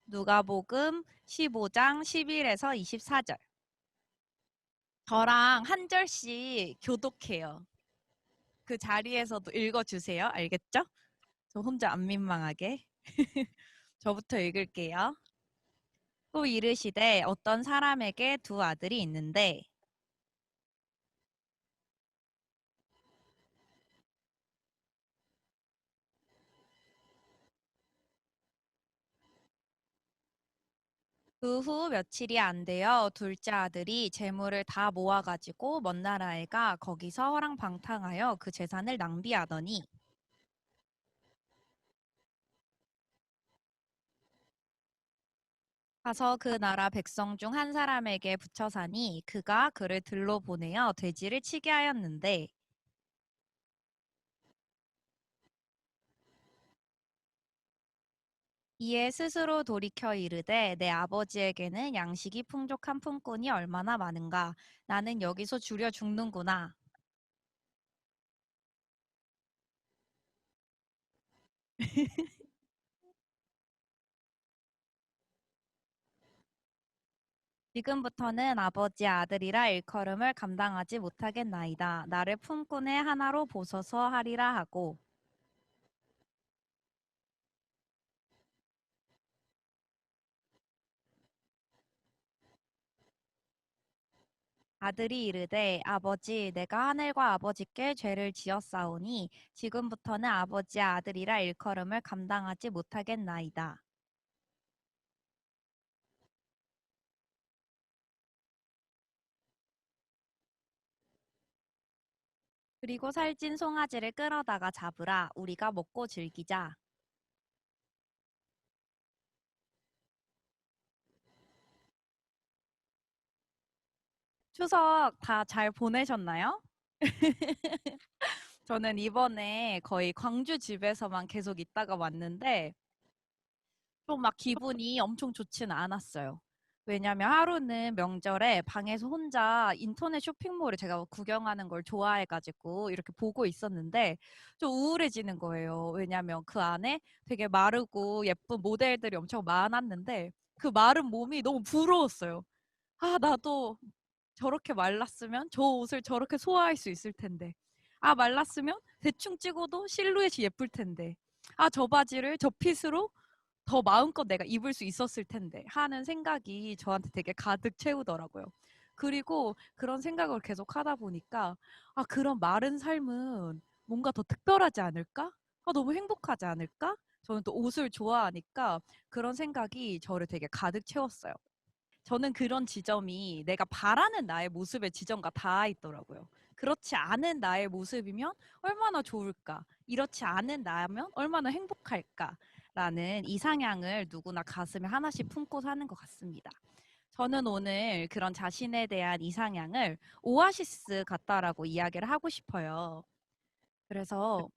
누가복음 15장 11에서 24절. 저랑 한 절씩 교독해요. 그 자리에서도 읽어주세요. 알겠죠? 저 혼자 안 민망하게. 저부터 읽을게요. 또 이르시되 어떤 사람에게 두 아들이 있는데 그 후 며칠이 안 되어 둘째 아들이 재물을 다 모아가지고 먼 나라에 가 거기서 허랑방탕하여 그 재산을 낭비하더니 가서 그 나라 백성 중 한 사람에게 붙여 사니 그가 그를 들로 보내어 돼지를 치게 하였는데 이에 스스로 돌이켜 이르되 내 아버지에게는 양식이 풍족한 품꾼이 얼마나 많은가 나는 여기서 주려 죽는구나. 지금부터는 아버지 아들이라 일컬음을 감당하지 못하겠나이다. 나를 품꾼의 하나로 보소서 하리라 하고 아들이 이르되 아버지 내가 하늘과 아버지께 죄를 지었사오니 지금부터는 아버지의 아들이라 일컬음을 감당하지 못하겠나이다. 그리고 살찐 송아지를 끌어다가 잡으라 우리가 먹고 즐기자. 추석 다 잘 보내셨나요? 저는 이번에 거의 광주 집에서만 계속 있다가 왔는데 좀 막 기분이 엄청 좋지는 않았어요. 왜냐면 하루는 명절에 방에서 혼자 인터넷 쇼핑몰을 제가 구경하는 걸 좋아해가지고 이렇게 보고 있었는데 좀 우울해지는 거예요. 왜냐면 그 안에 되게 마르고 예쁜 모델들이 엄청 많았는데 그 마른 몸이 너무 부러웠어요. 아, 나도 저렇게 말랐으면 저 옷을 저렇게 소화할 수 있을 텐데. 아, 말랐으면 대충 찍어도 실루엣이 예쁠 텐데. 아, 저 바지를 저 핏으로 더 마음껏 내가 입을 수 있었을 텐데 하는 생각이 저한테 되게 가득 채우더라고요. 그리고 그런 생각을 계속 하다 보니까 아, 그런 마른 삶은 뭔가 더 특별하지 않을까? 아, 너무 행복하지 않을까? 저는 또 옷을 좋아하니까 그런 생각이 저를 되게 가득 채웠어요. 저는 그런 지점이 내가 바라는 나의 모습의 지점과 닿아 있더라고요. 그렇지 않은 나의 모습이면 얼마나 좋을까? 이렇지 않은 나면 얼마나 행복할까? 라는 이상향을 누구나 가슴에 하나씩 품고 사는 것 같습니다. 저는 오늘 그런 자신에 대한 이상향을 오아시스 같다라고 이야기를 하고 싶어요. 그래서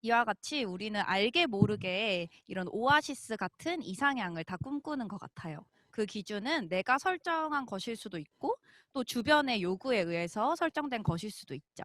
이와 같이 우리는 알게 모르게 이런 오아시스 같은 이상향을 다 꿈꾸는 것 같아요. 그 기준은 내가 설정한 것일 수도 있고 또 주변의 요구에 의해서 설정된 것일 수도 있죠.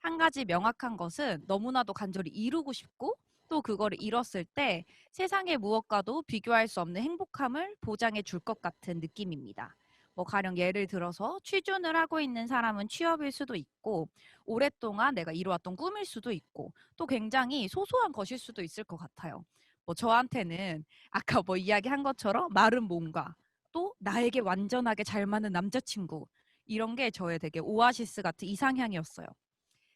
한 가지 명확한 것은 너무나도 간절히 이루고 싶고 또 그거를 이뤘을 때 세상의 무엇과도 비교할 수 없는 행복함을 보장해 줄 것 같은 느낌입니다. 뭐 가령 예를 들어서 취준을 하고 있는 사람은 취업일 수도 있고 오랫동안 내가 이루었던 꿈일 수도 있고 또 굉장히 소소한 것일 수도 있을 것 같아요. 뭐 저한테는 아까 뭐 이야기한 것처럼 마른 몸과 또 나에게 완전하게 잘 맞는 남자친구 이런 게 저의 되게 오아시스 같은 이상향이었어요.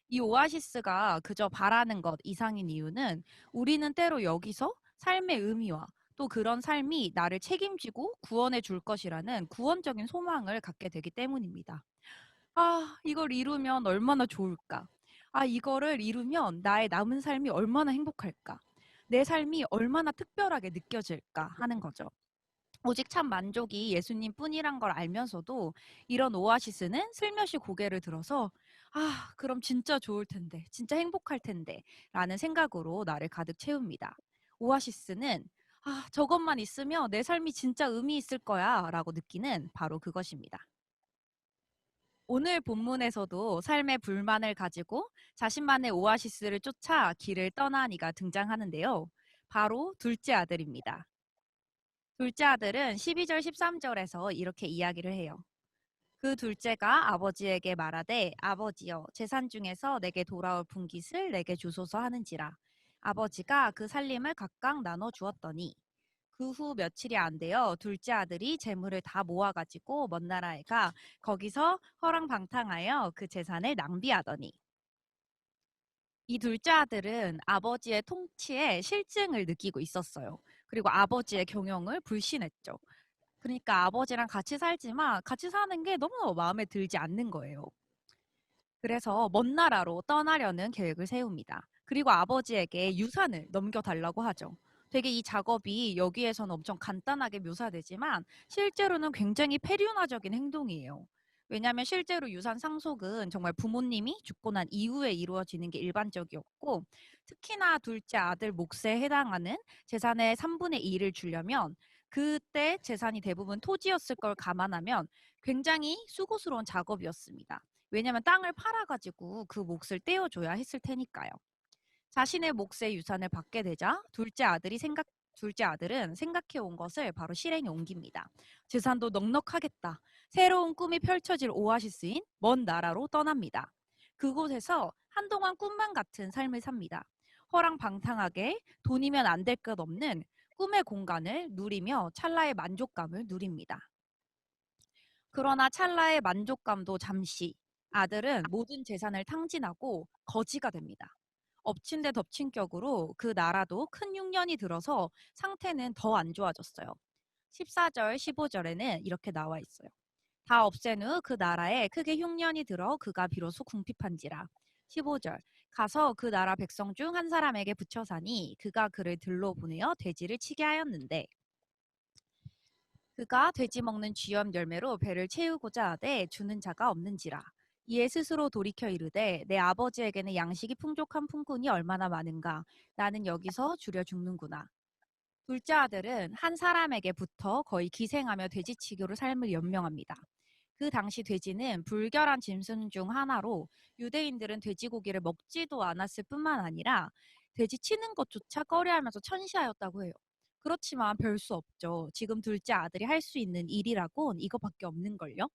이 오아시스가 그저 바라는 것 이상인 이유는 우리는 때로 여기서 삶의 의미와 또 그런 삶이 나를 책임지고 구원해 줄 것이라는 구원적인 소망을 갖게 되기 때문입니다. 아, 이걸 이루면 얼마나 좋을까? 아, 이거를 이루면 나의 남은 삶이 얼마나 행복할까? 내 삶이 얼마나 특별하게 느껴질까 하는 거죠. 오직 참 만족이 예수님 뿐이란 걸 알면서도 이런 오아시스는 슬며시 고개를 들어서 아, 그럼 진짜 좋을 텐데, 진짜 행복할 텐데, 라는 생각으로 나를 가득 채웁니다. 오아시스는 아, 저것만 있으면 내 삶이 진짜 의미 있을 거야, 라고 느끼는 바로 그것입니다. 오늘 본문에서도 삶의 불만을 가지고 자신만의 오아시스를 쫓아 길을 떠난 이가 등장하는데요. 바로 둘째 아들입니다. 둘째 아들은 12절 13절에서 이렇게 이야기를 해요. 그 둘째가 아버지에게 말하되 아버지여 재산 중에서 내게 돌아올 분깃을 내게 주소서 하는지라. 아버지가 그 살림을 각각 나눠 주었더니 그 후 며칠이 안 되어 둘째 아들이 재물을 다 모아가지고 먼 나라에 가 거기서 허랑방탕하여 그 재산을 낭비하더니 이 둘째 아들은 아버지의 통치에 실증을 느끼고 있었어요. 그리고 아버지의 경영을 불신했죠. 그러니까 아버지랑 같이 살지만 같이 사는 게 너무너무 마음에 들지 않는 거예요. 그래서 먼 나라로 떠나려는 계획을 세웁니다. 그리고 아버지에게 유산을 넘겨달라고 하죠. 되게 이 작업이 여기에서는 엄청 간단하게 묘사되지만 실제로는 굉장히 페륜화적인 행동이에요. 왜냐하면 실제로 유산 상속은 정말 부모님이 죽고 난 이후에 이루어지는 게 일반적이었고 특히나 둘째 아들 몫에 해당하는 재산의 3분의 1을 주려면 그때 재산이 대부분 토지였을 걸 감안하면 굉장히 수고스러운 작업이었습니다. 왜냐면 땅을 팔아가지고 그 몫을 떼어줘야 했을 테니까요. 자신의 몫의 유산을 받게 되자 둘째 아들은 생각해온 것을 바로 실행에 옮깁니다. 재산도 넉넉하겠다. 새로운 꿈이 펼쳐질 오아시스인 먼 나라로 떠납니다. 그곳에서 한동안 꿈만 같은 삶을 삽니다. 허랑방탕하게 돈이면 안 될 것 없는 꿈의 공간을 누리며 찰나의 만족감을 누립니다. 그러나 찰나의 만족감도 잠시 아들은 모든 재산을 탕진하고 거지가 됩니다. 엎친 데 덮친 격으로 그 나라도 큰 흉년이 들어서 상태는 더 안 좋아졌어요. 14절, 15절에는 이렇게 나와 있어요. 다 없앤 후 그 나라에 크게 흉년이 들어 그가 비로소 궁핍한지라. 15절 가서 그 나라 백성 중 한 사람에게 붙여 사니 그가 그를 들러 보내어 돼지를 치게 하였는데 그가 돼지 먹는 쥐염 열매로 배를 채우고자 하되 주는 자가 없는지라. 이에 스스로 돌이켜 이르되 내 아버지에게는 양식이 풍족한 품꾼이 얼마나 많은가. 나는 여기서 줄여 죽는구나. 둘째 아들은 한 사람에게 붙어 거의 기생하며 돼지치기로 삶을 연명합니다. 그 당시 돼지는 불결한 짐승 중 하나로 유대인들은 돼지고기를 먹지도 않았을 뿐만 아니라 돼지 치는 것조차 꺼려하면서 천시하였다고 해요. 그렇지만 별 수 없죠. 지금 둘째 아들이 할 수 있는 일이라곤 이거밖에 없는걸요.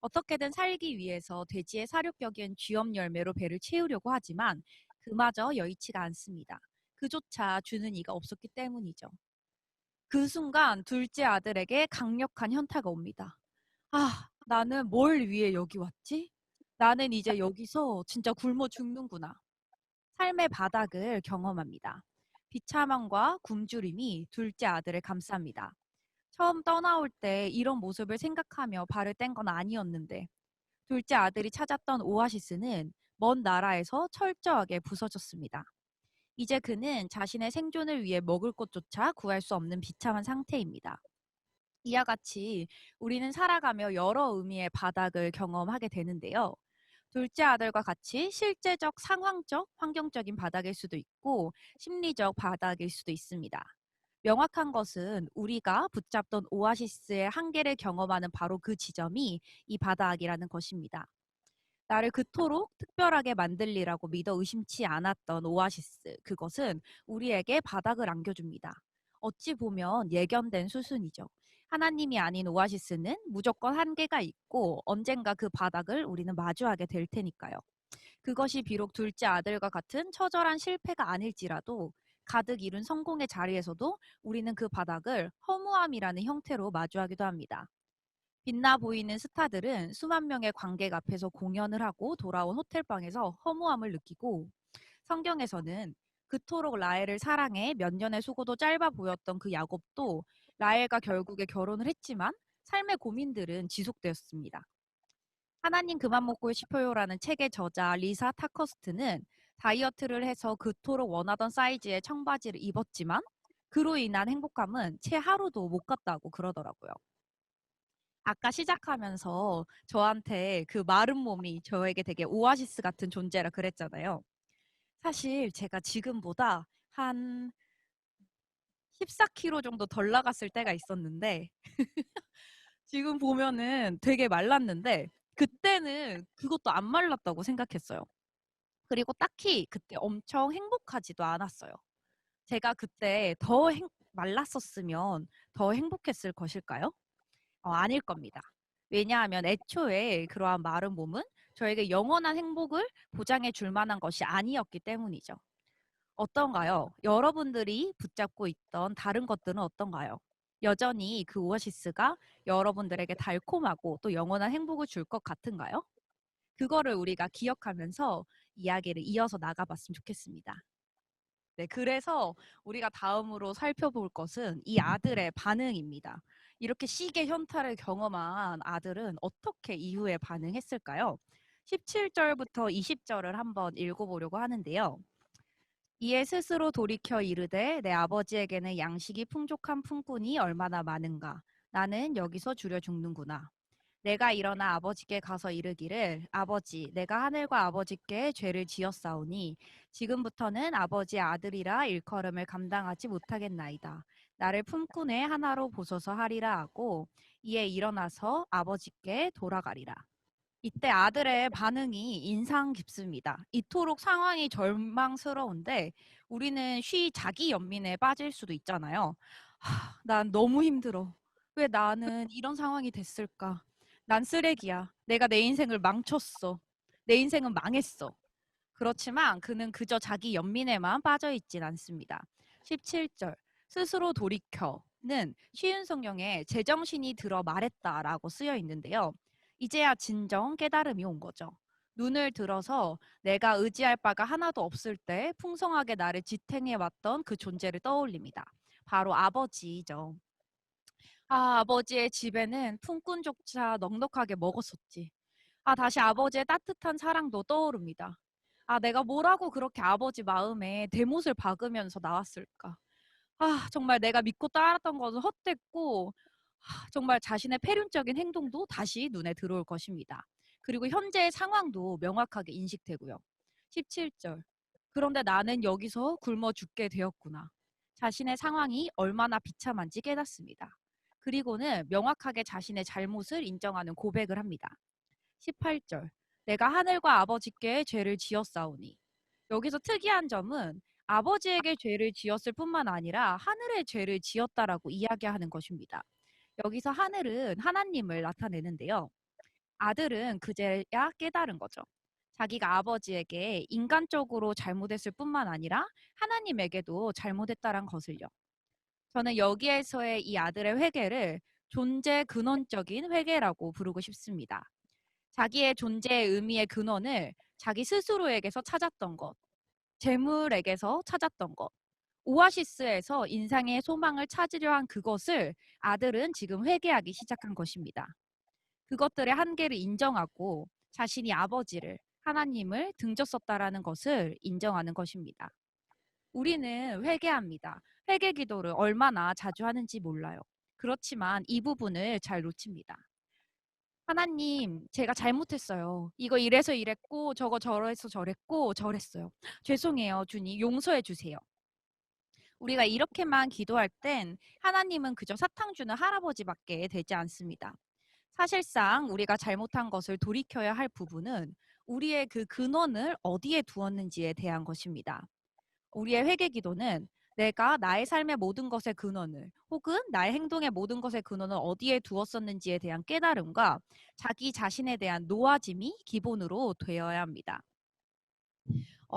어떻게든 살기 위해서 돼지의 사육격인 쥐염 열매로 배를 채우려고 하지만 그마저 여의치가 않습니다. 그조차 주는 이가 없었기 때문이죠. 그 순간 둘째 아들에게 강력한 현타가 옵니다. 아, 나는 뭘 위해 여기 왔지? 나는 이제 여기서 진짜 굶어 죽는구나. 삶의 바닥을 경험합니다. 비참함과 굶주림이 둘째 아들을 감쌉니다. 처음 떠나올 때 이런 모습을 생각하며 발을 뗀 건 아니었는데 둘째 아들이 찾았던 오아시스는 먼 나라에서 철저하게 부서졌습니다. 이제 그는 자신의 생존을 위해 먹을 것조차 구할 수 없는 비참한 상태입니다. 이와 같이 우리는 살아가며 여러 의미의 바닥을 경험하게 되는데요. 둘째 아들과 같이 실제적, 상황적, 환경적인 바닥일 수도 있고 심리적 바닥일 수도 있습니다. 명확한 것은 우리가 붙잡던 오아시스의 한계를 경험하는 바로 그 지점이 이 바닥이라는 것입니다. 나를 그토록 특별하게 만들리라고 믿어 의심치 않았던 오아시스, 그것은 우리에게 바닥을 안겨줍니다. 어찌 보면 예견된 수순이죠. 하나님이 아닌 오아시스는 무조건 한계가 있고 언젠가 그 바닥을 우리는 마주하게 될 테니까요. 그것이 비록 둘째 아들과 같은 처절한 실패가 아닐지라도 가득 이룬 성공의 자리에서도 우리는 그 바닥을 허무함이라는 형태로 마주하기도 합니다. 빛나 보이는 스타들은 수만 명의 관객 앞에서 공연을 하고 돌아온 호텔방에서 허무함을 느끼고 성경에서는 그토록 라헬을 사랑해 몇 년의 수고도 짧아 보였던 그 야곱도 라헬과 결국에 결혼을 했지만 삶의 고민들은 지속되었습니다. 하나님 그만 먹고 싶어요라는 책의 저자 리사 타커스트는 다이어트를 해서 그토록 원하던 사이즈의 청바지를 입었지만 그로 인한 행복감은 채 하루도 못 갔다고 그러더라고요. 아까 시작하면서 저한테 그 마른 몸이 저에게 되게 오아시스 같은 존재라 그랬잖아요. 사실 제가 지금보다 한 14kg 정도 덜 나갔을 때가 있었는데 지금 보면은 되게 말랐는데 그때는 그것도 안 말랐다고 생각했어요. 그리고 딱히 그때 엄청 행복하지도 않았어요. 제가 그때 더 말랐었으면 더 행복했을 것일까요? 아닐 겁니다. 왜냐하면 애초에 그러한 마른 몸은 저에게 영원한 행복을 보장해 줄 만한 것이 아니었기 때문이죠. 어떤가요? 여러분들이 붙잡고 있던 다른 것들은 어떤가요? 여전히 그 오아시스가 여러분들에게 달콤하고 또 영원한 행복을 줄 것 같은가요? 그거를 우리가 기억하면서 이야기를 이어서 나가봤으면 좋겠습니다. 네, 그래서 우리가 다음으로 살펴볼 것은 이 아들의 반응입니다. 이렇게 시계 현타를 경험한 아들은 어떻게 이후에 반응했을까요? 17절부터 20절을 한번 읽어보려고 하는데요. 이에 스스로 돌이켜 이르되 내 아버지에게는 양식이 풍족한 품꾼이 얼마나 많은가. 나는 여기서 줄여 죽는구나. 내가 일어나 아버지께 가서 이르기를 아버지 내가 하늘과 아버지께 죄를 지었사오니 지금부터는 아버지의 아들이라 일컬음을 감당하지 못하겠나이다. 나를 품꾼의 하나로 보소서 하리라 하고 이에 일어나서 아버지께 돌아가리라. 이때 아들의 반응이 인상 깊습니다. 이토록 상황이 절망스러운데 우리는 쉬 자기 연민에 빠질 수도 있잖아요. 난 너무 힘들어. 왜 나는 이런 상황이 됐을까? 난 쓰레기야. 내가 내 인생을 망쳤어. 내 인생은 망했어. 그렇지만 그는 그저 자기 연민에만 빠져 있진 않습니다. 17절 스스로 돌이켜는 쉬운 성경에 제정신이 들어 말했다라고 쓰여 있는데요. 이제야 진정 깨달음이 온 거죠. 눈을 들어서 내가 의지할 바가 하나도 없을 때 풍성하게 나를 지탱해 왔던 그 존재를 떠올립니다. 바로 아버지죠. 아버지의 집에는 품꾼조차 넉넉하게 먹었었지. 다시 아버지의 따뜻한 사랑도 떠오릅니다. 내가 뭐라고 그렇게 아버지 마음에 대못을 박으면서 나왔을까? 정말 내가 믿고 따랐던 것은 헛됐고, 정말 자신의 패륜적인 행동도 다시 눈에 들어올 것입니다. 그리고 현재의 상황도 명확하게 인식되고요. 17절. 그런데 나는 여기서 굶어 죽게 되었구나. 자신의 상황이 얼마나 비참한지 깨닫습니다. 그리고는 명확하게 자신의 잘못을 인정하는 고백을 합니다. 18절. 내가 하늘과 아버지께 죄를 지었사오니. 여기서 특이한 점은 아버지에게 죄를 지었을 뿐만 아니라 하늘의 죄를 지었다라고 이야기하는 것입니다. 여기서 하늘은 하나님을 나타내는데요. 아들은 그제야 깨달은 거죠. 자기가 아버지에게 인간적으로 잘못했을 뿐만 아니라 하나님에게도 잘못했다란 것을요. 저는 여기에서의 이 아들의 회개를 존재 근원적인 회개라고 부르고 싶습니다. 자기의 존재의 의미의 근원을 자기 스스로에게서 찾았던 것, 재물에게서 찾았던 것, 오아시스에서 인생의 소망을 찾으려 한 그것을 아들은 지금 회개하기 시작한 것입니다. 그것들의 한계를 인정하고 자신이 아버지를, 하나님을 등졌었다라는 것을 인정하는 것입니다. 우리는 회개합니다. 회개 기도를 얼마나 자주 하는지 몰라요. 그렇지만 이 부분을 잘 놓칩니다. 하나님, 제가 잘못했어요. 이거 이래서 이랬고, 저거 저래서 저랬고, 저랬어요. 죄송해요, 주님. 용서해 주세요. 우리가 이렇게만 기도할 땐 하나님은 그저 사탕 주는 할아버지밖에 되지 않습니다. 사실상 우리가 잘못한 것을 돌이켜야 할 부분은 우리의 그 근원을 어디에 두었는지에 대한 것입니다. 우리의 회개 기도는 내가 나의 삶의 모든 것의 근원을 혹은 나의 행동의 모든 것의 근원을 어디에 두었었는지에 대한 깨달음과 자기 자신에 대한 노아짐이 기본으로 되어야 합니다.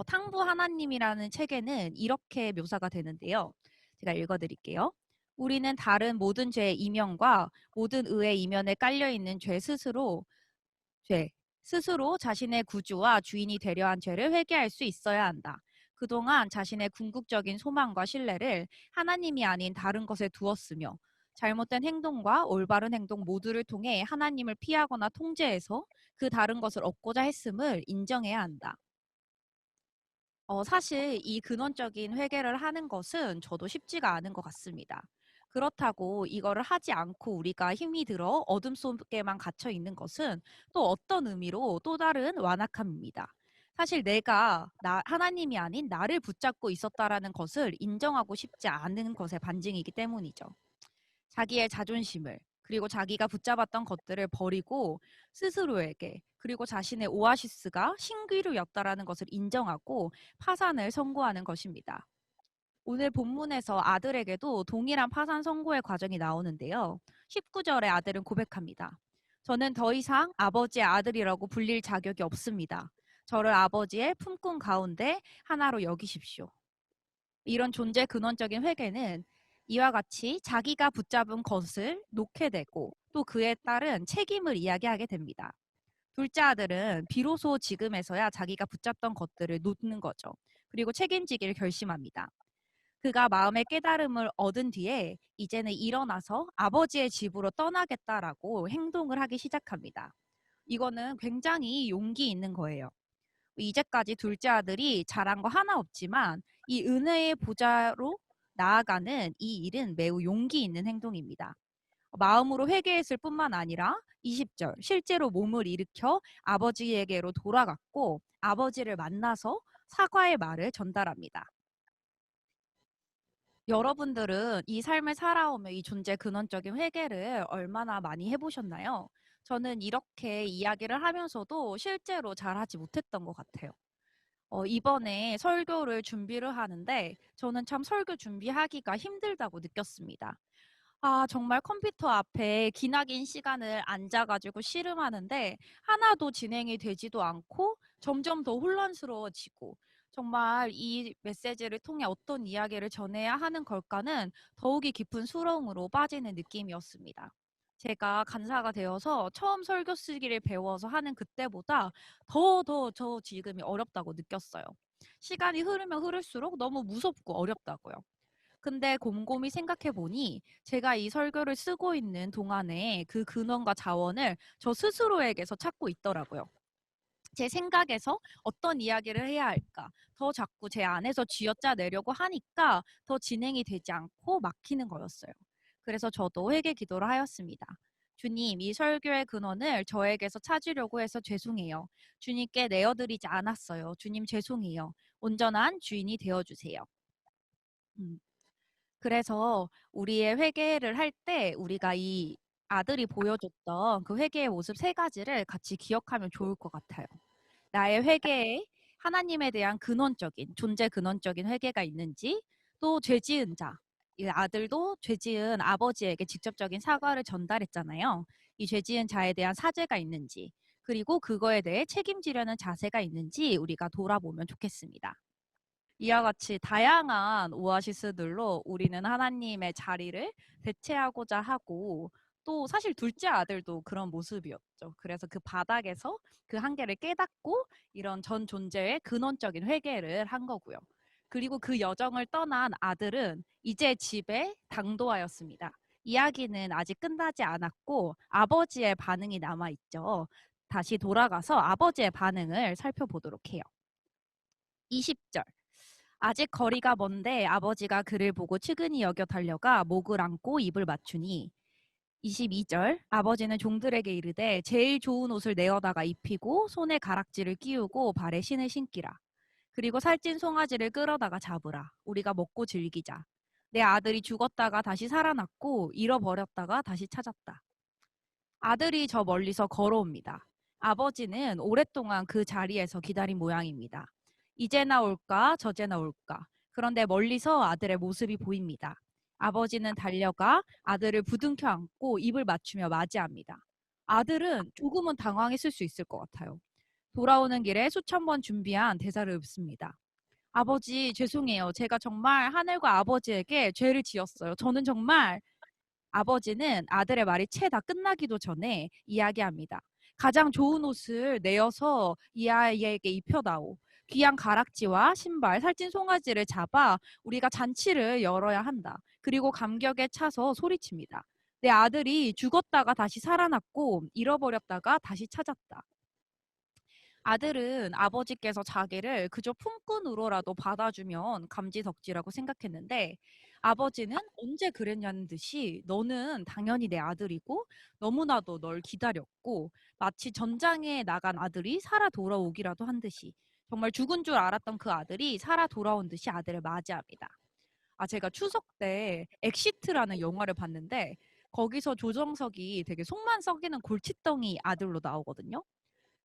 탕부 하나님이라는 책에는 이렇게 묘사가 되는데요. 제가 읽어드릴게요. 우리는 다른 모든 죄의 이면과 모든 의의 이면에 깔려있는 죄 스스로 자신의 구주와 주인이 되려 한 죄를 회개할 수 있어야 한다. 그동안 자신의 궁극적인 소망과 신뢰를 하나님이 아닌 다른 것에 두었으며 잘못된 행동과 올바른 행동 모두를 통해 하나님을 피하거나 통제해서 그 다른 것을 얻고자 했음을 인정해야 한다. 사실 이 근원적인 회개를 하는 것은 저도 쉽지가 않은 것 같습니다. 그렇다고 이거를 하지 않고 우리가 힘이 들어 어둠 속에만 갇혀 있는 것은 또 어떤 의미로 또 다른 완악함입니다. 사실 내가 하나님이 아닌 나를 붙잡고 있었다라는 것을 인정하고 싶지 않은 것의 반증이기 때문이죠. 자기의 자존심을 그리고 자기가 붙잡았던 것들을 버리고 스스로에게 그리고 자신의 오아시스가 신기루였다라는 것을 인정하고 파산을 선고하는 것입니다. 오늘 본문에서 아들에게도 동일한 파산 선고의 과정이 나오는데요. 19절에 아들은 고백합니다. 저는 더 이상 아버지의 아들이라고 불릴 자격이 없습니다. 저를 아버지의 품꾼 가운데 하나로 여기십시오. 이런 존재 근원적인 회개는 이와 같이 자기가 붙잡은 것을 놓게 되고 또 그에 따른 책임을 이야기하게 됩니다. 둘째 아들은 비로소 지금에서야 자기가 붙잡던 것들을 놓는 거죠. 그리고 책임지기를 결심합니다. 그가 마음의 깨달음을 얻은 뒤에 이제는 일어나서 아버지의 집으로 떠나겠다라고 행동을 하기 시작합니다. 이거는 굉장히 용기 있는 거예요. 이제까지 둘째 아들이 잘한 거 하나 없지만 이 은혜의 보좌로 나아가는 이 일은 매우 용기 있는 행동입니다. 마음으로 회개했을 뿐만 아니라 20절 실제로 몸을 일으켜 아버지에게로 돌아갔고 아버지를 만나서 사과의 말을 전달합니다. 여러분들은 이 삶을 살아오며 이 존재 근원적인 회개를 얼마나 많이 해보셨나요? 저는 이렇게 이야기를 하면서도 실제로 잘하지 못했던 것 같아요. 이번에 설교를 준비를 하는데 저는 참 설교 준비하기가 힘들다고 느꼈습니다. 아, 정말 컴퓨터 앞에 기나긴 시간을 앉아가지고 씨름하는데 하나도 진행이 되지도 않고 점점 더 혼란스러워지고 정말 이 메시지를 통해 어떤 이야기를 전해야 하는 걸까는 더욱이 깊은 수렁으로 빠지는 느낌이었습니다. 제가 간사가 되어서 처음 설교 쓰기를 배워서 하는 그때보다 더 저 지금이 어렵다고 느꼈어요. 시간이 흐르면 흐를수록 너무 무섭고 어렵다고요. 근데 곰곰이 생각해 보니 제가 이 설교를 쓰고 있는 동안에 그 근원과 자원을 저 스스로에게서 찾고 있더라고요. 제 생각에서 어떤 이야기를 해야 할까? 더 자꾸 제 안에서 쥐어짜내려고 하니까 더 진행이 되지 않고 막히는 거였어요. 그래서 저도 회개 기도를 하였습니다. 주님, 이 설교의 근원을 저에게서 찾으려고 해서 죄송해요. 주님께 내어드리지 않았어요. 주님 죄송해요. 온전한 주인이 되어주세요. 그래서 우리의 회개를 할 때 우리가 이 아들이 보여줬던 그 회개의 모습 세 가지를 같이 기억하면 좋을 것 같아요. 나의 회개에 하나님에 대한 근원적인, 존재 근원적인 회개가 있는지, 또 죄지은 자, 이 아들도 죄지은 아버지에게 직접적인 사과를 전달했잖아요. 이 죄지은 자에 대한 사죄가 있는지, 그리고 그거에 대해 책임지려는 자세가 있는지 우리가 돌아보면 좋겠습니다. 이와 같이 다양한 오아시스들로 우리는 하나님의 자리를 대체하고자 하고 또 사실 둘째 아들도 그런 모습이었죠. 그래서 그 바닥에서 그 한계를 깨닫고 이런 전 존재의 근원적인 회개를 한 거고요. 그리고 그 여정을 떠난 아들은 이제 집에 당도하였습니다. 이야기는 아직 끝나지 않았고 아버지의 반응이 남아있죠. 다시 돌아가서 아버지의 반응을 살펴보도록 해요. 20절. 아직 거리가 먼데 아버지가 그를 보고 측은히 여겨 달려가 목을 안고 입을 맞추니 22절 아버지는 종들에게 이르되 제일 좋은 옷을 내어다가 입히고 손에 가락지를 끼우고 발에 신을 신기라. 그리고 살찐 송아지를 끌어다가 잡으라. 우리가 먹고 즐기자. 내 아들이 죽었다가 다시 살아났고 잃어버렸다가 다시 찾았다. 아들이 저 멀리서 걸어옵니다. 아버지는 오랫동안 그 자리에서 기다린 모양입니다. 이제나 올까 저제나 올까. 그런데 멀리서 아들의 모습이 보입니다. 아버지는 달려가 아들을 부둥켜 안고 입을 맞추며 맞이합니다. 아들은 조금은 당황했을 수 있을 것 같아요. 돌아오는 길에 수천 번 준비한 대사를 읊습니다. 아버지 죄송해요. 제가 정말 하늘과 아버지에게 죄를 지었어요. 저는 정말 아버지는 아들의 말이 채 다 끝나기도 전에 이야기합니다. 가장 좋은 옷을 내어서 이 아이에게 입혀다오. 귀한 가락지와 신발, 살찐 송아지를 잡아 우리가 잔치를 열어야 한다. 그리고 감격에 차서 소리칩니다. 내 아들이 죽었다가 다시 살아났고 잃어버렸다가 다시 찾았다. 아들은 아버지께서 자기를 그저 품꾼으로라도 받아주면 감지덕지라고 생각했는데 아버지는 언제 그랬냐는 듯이 너는 당연히 내 아들이고 너무나도 널 기다렸고 마치 전장에 나간 아들이 살아 돌아오기라도 한 듯이 정말 죽은 줄 알았던 그 아들이 살아 돌아온 듯이 아들을 맞이합니다. 아, 제가 추석 때 엑시트라는 영화를 봤는데 거기서 조정석이 되게 속만 썩이는 골칫덩이 아들로 나오거든요.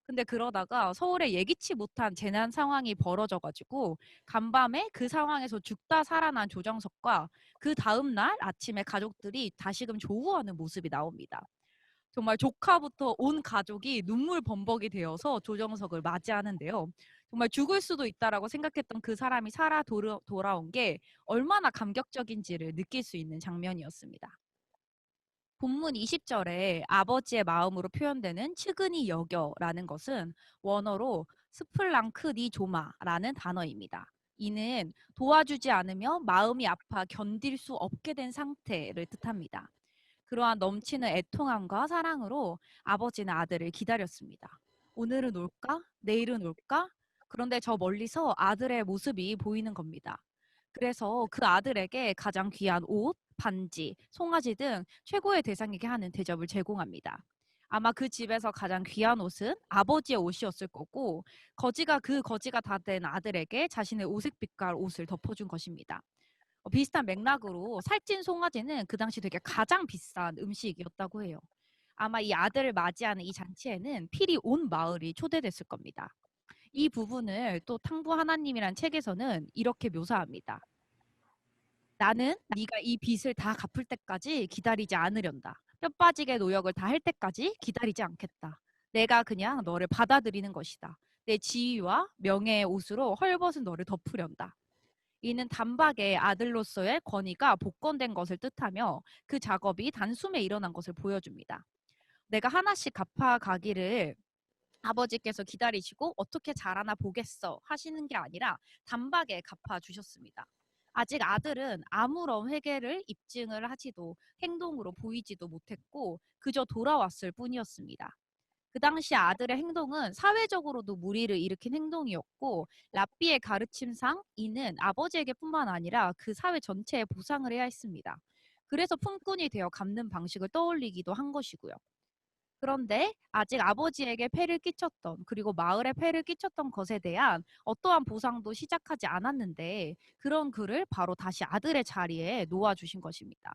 근데 그러다가 서울에 예기치 못한 재난 상황이 벌어져가지고 간밤에 그 상황에서 죽다 살아난 조정석과 그 다음 날 아침에 가족들이 다시금 조우하는 모습이 나옵니다. 정말 조카부터 온 가족이 눈물 범벅이 되어서 조정석을 맞이하는데요. 정말 죽을 수도 있다라고 생각했던 그 사람이 살아 돌아온 게 얼마나 감격적인지를 느낄 수 있는 장면이었습니다. 본문 20절에 아버지의 마음으로 표현되는 측은히 여겨라는 것은 원어로 스플랑크니 조마라는 단어입니다. 이는 도와주지 않으며 마음이 아파 견딜 수 없게 된 상태를 뜻합니다. 그러한 넘치는 애통함과 사랑으로 아버지는 아들을 기다렸습니다. 오늘은 올까? 내일은 올까? 그런데 저 멀리서 아들의 모습이 보이는 겁니다. 그래서 그 아들에게 가장 귀한 옷, 반지, 송아지 등 최고의 대상에게 하는 대접을 제공합니다. 아마 그 집에서 가장 귀한 옷은 아버지의 옷이었을 거고 그 거지가 다 된 아들에게 자신의 오색빛깔 옷을 덮어준 것입니다. 비슷한 맥락으로 살찐 송아지는 그 당시 되게 가장 비싼 음식이었다고 해요. 아마 이 아들을 맞이하는 이 잔치에는 필히 온 마을이 초대됐을 겁니다. 이 부분을 또 탕부 하나님이란 책에서는 이렇게 묘사합니다. 나는 네가 이 빚을 다 갚을 때까지 기다리지 않으련다. 뼈 빠지게 노역을 다 할 때까지 기다리지 않겠다. 내가 그냥 너를 받아들이는 것이다. 내 지위와 명예의 옷으로 헐벗은 너를 덮으련다. 이는 단박에 아들로서의 권위가 복권된 것을 뜻하며 그 작업이 단숨에 일어난 것을 보여줍니다. 내가 하나씩 갚아가기를 아버지께서 기다리시고 어떻게 잘하나 보겠어 하시는 게 아니라 단박에 갚아주셨습니다. 아직 아들은 아무런 회개를 입증을 하지도 행동으로 보이지도 못했고 그저 돌아왔을 뿐이었습니다. 그 당시 아들의 행동은 사회적으로도 무리를 일으킨 행동이었고 랍비의 가르침상 이는 아버지에게뿐만 아니라 그 사회 전체에 보상을 해야 했습니다. 그래서 품꾼이 되어 갚는 방식을 떠올리기도 한 것이고요. 그런데 아직 아버지에게 폐를 끼쳤던 그리고 마을에 폐를 끼쳤던 것에 대한 어떠한 보상도 시작하지 않았는데 그런 그를 바로 다시 아들의 자리에 놓아주신 것입니다.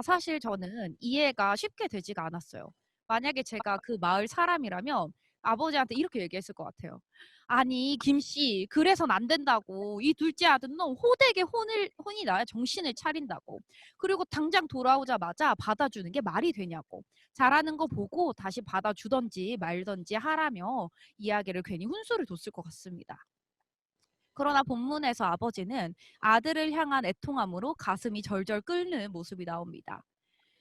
사실 저는 이해가 쉽게 되지가 않았어요. 만약에 제가 그 마을 사람이라면 아버지한테 이렇게 얘기했을 것 같아요. 아니, 김씨, 그래선 안 된다고. 이 둘째 아들 놈 호되게 혼이 나야 정신을 차린다고. 그리고 당장 돌아오자마자 받아주는 게 말이 되냐고. 잘하는 거 보고 다시 받아주던지 말던지 하라며 이야기를 괜히 훈수를 뒀을 것 같습니다. 그러나 본문에서 아버지는 아들을 향한 애통함으로 가슴이 절절 끓는 모습이 나옵니다.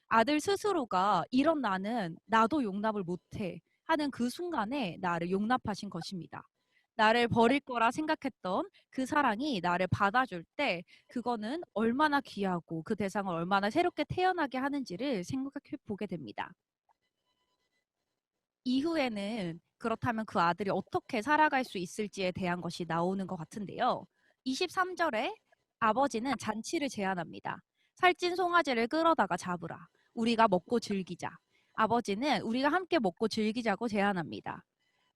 아들 스스로가 이런 나는 나도 용납을 못해 하는 그 순간에 나를 용납하신 것입니다. 나를 버릴 거라 생각했던 그 사랑이 나를 받아줄 때 그거는 얼마나 귀하고 그 대상을 얼마나 새롭게 태어나게 하는지를 생각해 보게 됩니다. 이후에는 그렇다면 그 아들이 어떻게 살아갈 수 있을지에 대한 것이 나오는 것 같은데요. 23절에 아버지는 잔치를 제안합니다. 살찐 송아지를 끌어다가 잡으라. 우리가 먹고 즐기자. 아버지는 우리가 함께 먹고 즐기자고 제안합니다.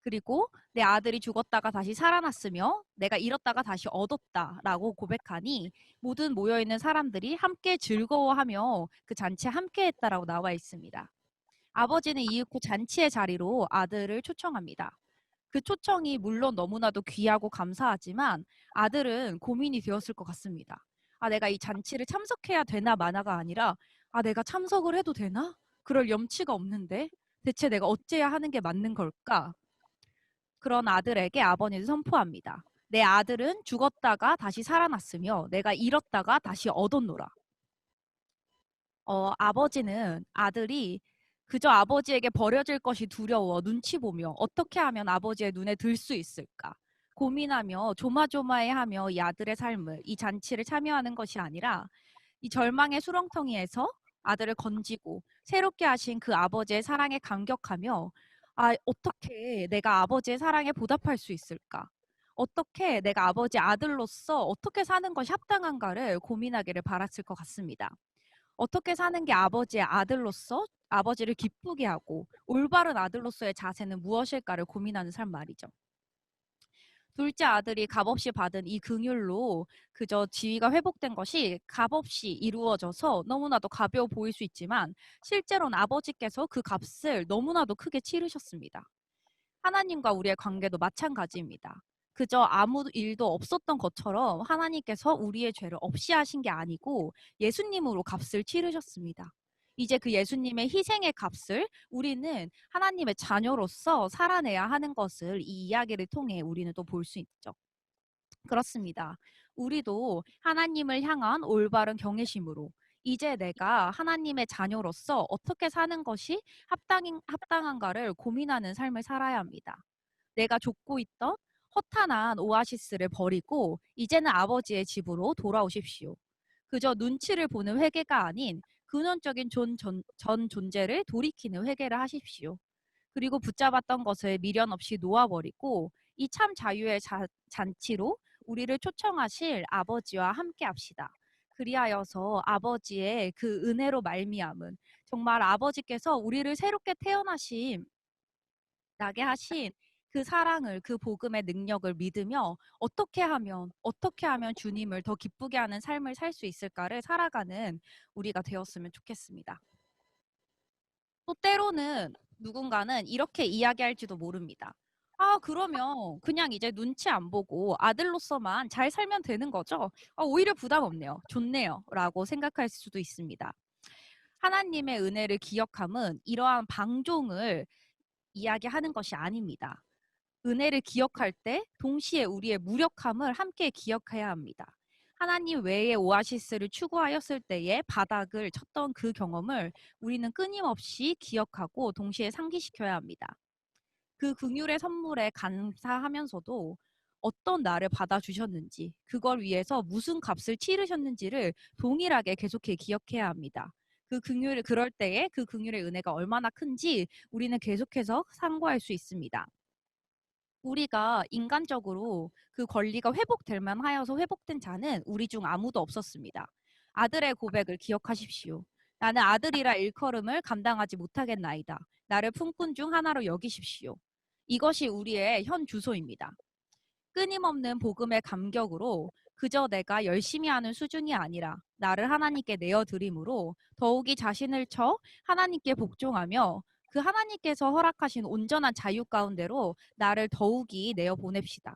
그리고 내 아들이 죽었다가 다시 살아났으며 내가 잃었다가 다시 얻었다라고 고백하니 모든 모여있는 사람들이 함께 즐거워하며 그 잔치에 함께했다라고 나와 있습니다. 아버지는 이윽고 잔치의 자리로 아들을 초청합니다. 그 초청이 물론 너무나도 귀하고 감사하지만 아들은 고민이 되었을 것 같습니다. 내가 이 잔치를 참석해야 되나 마나가 아니라 내가 참석을 해도 되나? 그럴 염치가 없는데 대체 내가 어째야 하는 게 맞는 걸까? 그런 아들에게 아버지는 선포합니다. 내 아들은 죽었다가 다시 살아났으며 내가 잃었다가 다시 얻었노라. 아버지는 아들이 그저 아버지에게 버려질 것이 두려워 눈치 보며 어떻게 하면 아버지의 눈에 들 수 있을까 고민하며 조마조마해하며 이 아들의 삶을 이 잔치를 참여하는 것이 아니라 이 절망의 수렁텅이에서 아들을 건지고 새롭게 하신 그 아버지의 사랑에 감격하며 어떻게 내가 아버지의 사랑에 보답할 수 있을까? 어떻게 내가 아버지 아들로서 어떻게 사는 것이 합당한가를 고민하기를 바랐을 것 같습니다. 어떻게 사는 게 아버지의 아들로서 아버지를 기쁘게 하고 올바른 아들로서의 자세는 무엇일까를 고민하는 삶 말이죠. 둘째 아들이 값없이 받은 이 긍휼로 그저 지위가 회복된 것이 값없이 이루어져서 너무나도 가벼워 보일 수 있지만 실제로는 아버지께서 그 값을 너무나도 크게 치르셨습니다. 하나님과 우리의 관계도 마찬가지입니다. 그저 아무 일도 없었던 것처럼 하나님께서 우리의 죄를 없이 하신 게 아니고 예수님으로 값을 치르셨습니다. 이제 그 예수님의 희생의 값을 우리는 하나님의 자녀로서 살아내야 하는 것을 이 이야기를 통해 우리는 또 볼 수 있죠. 그렇습니다. 우리도 하나님을 향한 올바른 경외심으로 이제 내가 하나님의 자녀로서 어떻게 사는 것이 합당한가를 고민하는 삶을 살아야 합니다. 내가 좇고 있던 허탄한 오아시스를 버리고 이제는 아버지의 집으로 돌아오십시오. 그저 눈치를 보는 회개가 아닌 근원적인 전 존재를 돌이키는 회개를 하십시오. 그리고 붙잡았던 것을 미련 없이 놓아버리고 이 참 자유의 잔치로 우리를 초청하실 아버지와 함께 합시다. 그리하여서 아버지의 그 은혜로 말미암은 정말 아버지께서 우리를 새롭게 나게 하신 그 사랑을, 그 복음의 능력을 믿으며 어떻게 하면 주님을 더 기쁘게 하는 삶을 살 수 있을까를 살아가는 우리가 되었으면 좋겠습니다. 또 때로는 누군가는 이렇게 이야기할지도 모릅니다. 아, 그러면 그냥 이제 눈치 안 보고 아들로서만 잘 살면 되는 거죠? 오히려 부담 없네요. 좋네요. 라고 생각할 수도 있습니다. 하나님의 은혜를 기억함은 이러한 방종을 이야기하는 것이 아닙니다. 은혜를 기억할 때 동시에 우리의 무력함을 함께 기억해야 합니다. 하나님 외의 오아시스를 추구하였을 때에 바닥을 쳤던 그 경험을 우리는 끊임없이 기억하고 동시에 상기시켜야 합니다. 그 긍휼의 선물에 감사하면서도 어떤 나를 받아주셨는지, 그걸 위해서 무슨 값을 치르셨는지를 동일하게 계속해 기억해야 합니다. 그럴 때에 그 긍휼의 은혜가 얼마나 큰지 우리는 계속해서 상고할 수 있습니다. 우리가 인간적으로 그 권리가 회복될 만하여서 회복된 자는 우리 중 아무도 없었습니다. 아들의 고백을 기억하십시오. 나는 아들이라 일컬음을 감당하지 못하겠나이다. 나를 품꾼 중 하나로 여기십시오. 이것이 우리의 현 주소입니다. 끊임없는 복음의 감격으로 그저 내가 열심히 하는 수준이 아니라 나를 하나님께 내어드림으로 더욱이 자신을 쳐 하나님께 복종하며 그 하나님께서 허락하신 온전한 자유 가운데로 나를 더욱이 내어보냅시다.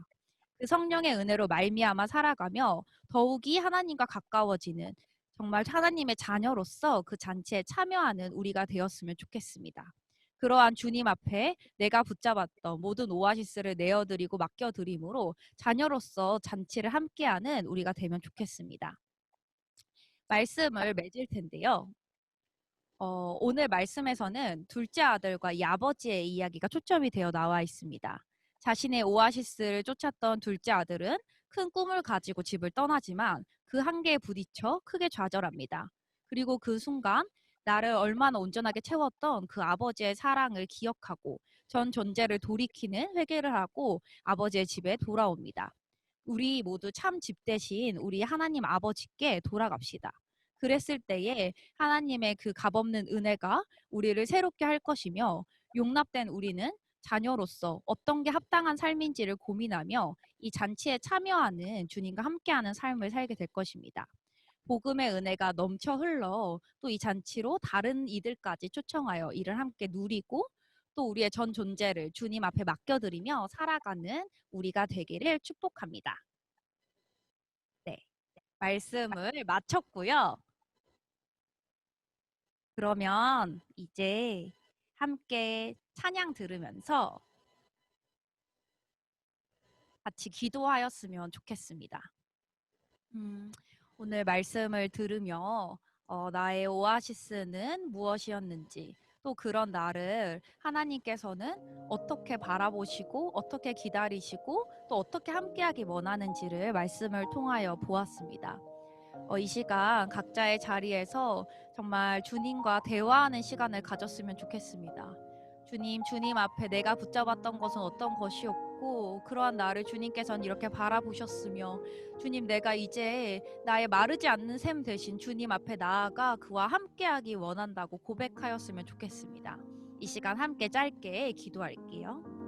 그 성령의 은혜로 말미암아 살아가며 더욱이 하나님과 가까워지는 정말 하나님의 자녀로서 그 잔치에 참여하는 우리가 되었으면 좋겠습니다. 그러한 주님 앞에 내가 붙잡았던 모든 오아시스를 내어드리고 맡겨드림으로 자녀로서 잔치를 함께하는 우리가 되면 좋겠습니다. 말씀을 맺을 텐데요. 오늘 말씀에서는 둘째 아들과 이 아버지의 이야기가 초점이 되어 나와 있습니다. 자신의 오아시스를 쫓았던 둘째 아들은 큰 꿈을 가지고 집을 떠나지만 그 한계에 부딪혀 크게 좌절합니다. 그리고 그 순간 나를 얼마나 온전하게 채웠던 그 아버지의 사랑을 기억하고 전 존재를 돌이키는 회개를 하고 아버지의 집에 돌아옵니다. 우리 모두 참 집 대신 우리 하나님 아버지께 돌아갑시다. 그랬을 때에 하나님의 그 값없는 은혜가 우리를 새롭게 할 것이며 용납된 우리는 자녀로서 어떤 게 합당한 삶인지를 고민하며 이 잔치에 참여하는 주님과 함께하는 삶을 살게 될 것입니다. 복음의 은혜가 넘쳐 흘러 또 이 잔치로 다른 이들까지 초청하여 이를 함께 누리고 또 우리의 전 존재를 주님 앞에 맡겨드리며 살아가는 우리가 되기를 축복합니다. 네, 말씀을 마쳤고요. 그러면 이제 함께 찬양 들으면서 같이 기도하였으면 좋겠습니다. 오늘 말씀을 들으며 나의 오아시스는 무엇이었는지 또 그런 나를 하나님께서는 어떻게 바라보시고 어떻게 기다리시고 또 어떻게 함께하기 원하는지를 말씀을 통하여 보았습니다. 이 시간 각자의 자리에서 정말 주님과 대화하는 시간을 가졌으면 좋겠습니다. 주님 앞에 내가 붙잡았던 것은 어떤 것이었고 그러한 나를 주님께서는 이렇게 바라보셨으며 주님 내가 이제 나의 마르지 않는 샘 대신 주님 앞에 나아가 그와 함께하기 원한다고 고백하였으면 좋겠습니다. 이 시간 함께 짧게 기도할게요.